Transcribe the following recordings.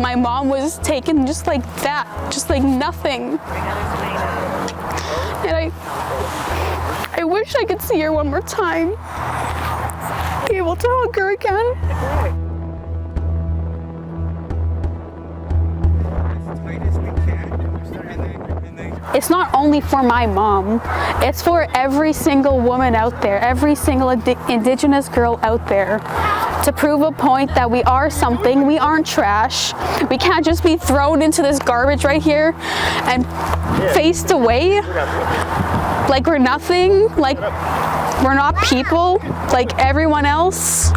my mom was taken just like that, just like nothing. And I wish I could see her one more time, be able to hug her again. It's not only for my mom, it's for every single woman out there, every single Indigenous girl out there, to prove a point that we are something, we aren't trash. We can't just be thrown into this garbage right here and faced away like we're nothing, like we're not people, like everyone else.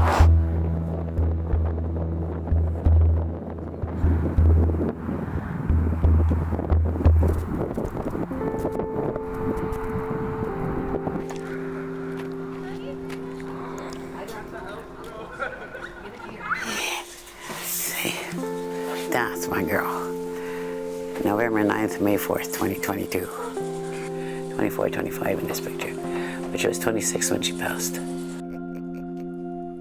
That's my girl. November 9th, May 4th, 2022. 24, 25 in this picture. But she was 26 when she passed.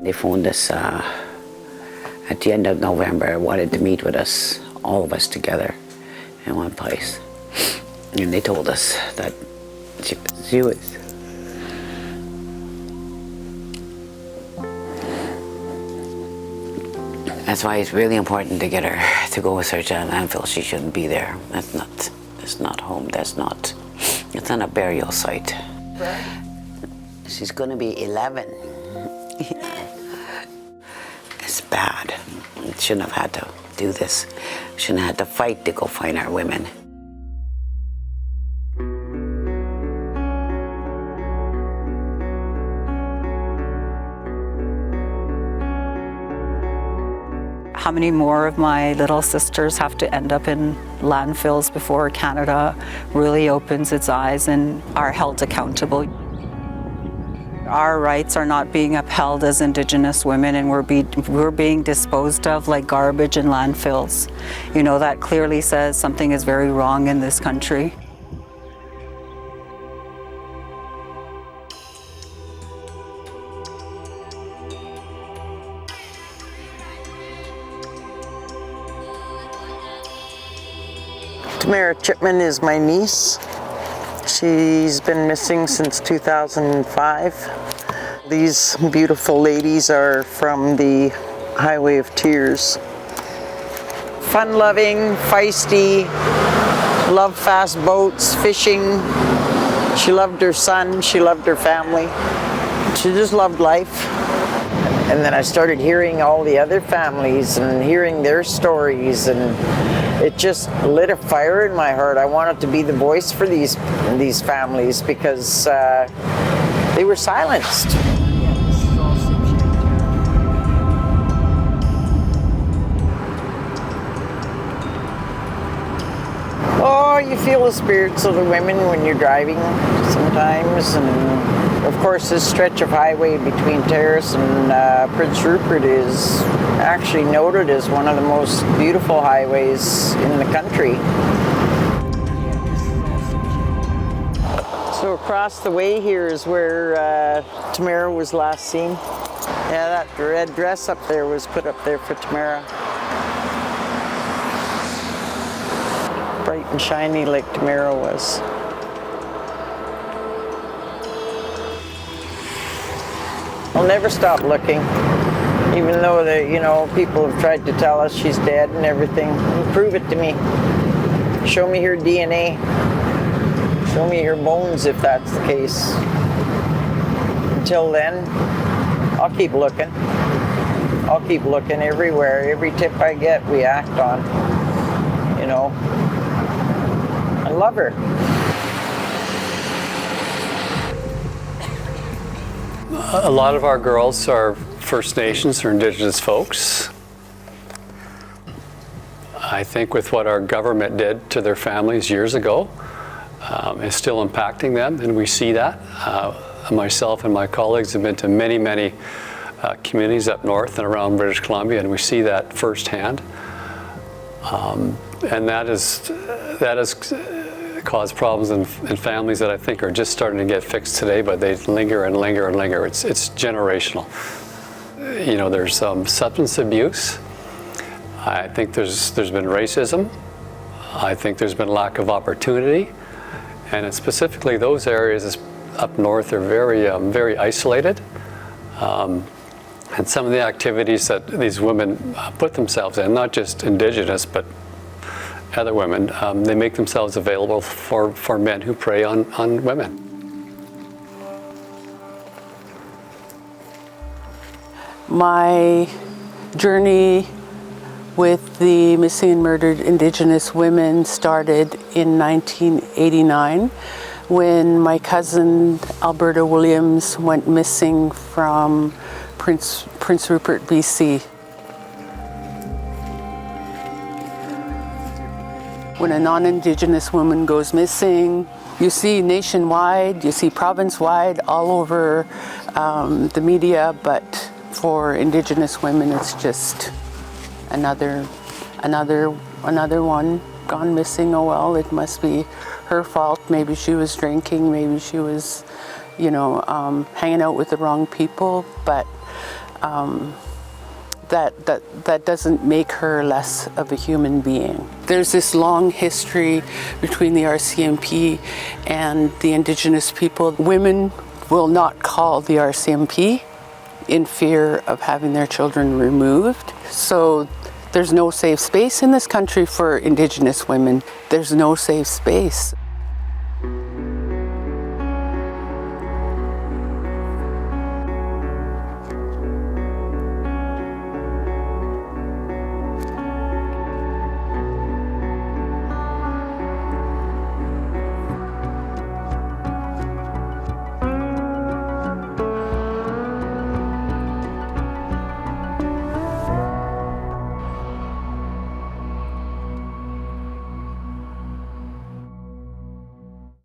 They phoned us at the end of November, wanted to meet with us, all of us together in one place. And they told us that she was That's why it's really important to get her to go with her to a landfill. She shouldn't be there. That's not home. It's not a burial site. She's going to be 11. It's bad. Shouldn't have had to do this. Shouldn't have had to fight to go find our women. How many more of my little sisters have to end up in landfills before Canada really opens its eyes and are held accountable? Our rights are not being upheld as Indigenous women, and we're being disposed of like garbage in landfills. You know, that clearly says something is very wrong in this country. Tamara Chipman is my niece. She's been missing since 2005. These beautiful ladies are from the Highway of Tears. Fun-loving, feisty, loved fast boats, fishing. She loved her son, she loved her family. She just loved life. And then I started hearing all the other families and hearing their stories, and it just lit a fire in my heart. I wanted to be the voice for these families because they were silenced. Oh, you feel the spirits of the women when you're driving sometimes, and of course this stretch of highway between Terrace and Prince Rupert is actually noted as one of the most beautiful highways in the country. So across the way here is where Tamara was last seen. Yeah, that red dress up there was put up there for Tamara. Bright and shiny like Tamara was. I'll never stop looking, even though people have tried to tell us she's dead and everything. Prove it to me. Show me her DNA. Show me her bones if that's the case. Until then, I'll keep looking. I'll keep looking everywhere. Every tip I get, we act on. You know, I love her. A lot of our girls are First Nations or Indigenous folks. I think with what our government did to their families years ago, is still impacting them, and we see that. Myself and my colleagues have been to many, many communities up north and around British Columbia, and we see that firsthand. And that has caused problems in families that I think are just starting to get fixed today, but they linger and linger and linger. It's generational. You know, there's substance abuse. I think there's been racism. I think there's been lack of opportunity, and specifically those areas up north are very isolated. And some of the activities that these women put themselves in, not just Indigenous, but other women, they make themselves available for men who prey on women. My journey with the missing and murdered Indigenous women started in 1989 when my cousin Alberta Williams went missing from Prince Rupert, BC. When a non-Indigenous woman goes missing, you see nationwide, you see province-wide, all over the media, but for Indigenous women, it's just another one gone missing. Oh well, it must be her fault. Maybe she was drinking, maybe she was, hanging out with the wrong people, but that doesn't make her less of a human being. There's this long history between the RCMP and the Indigenous people. Women will not call the RCMP in fear of having their children removed. So there's no safe space in this country for Indigenous women. There's no safe space.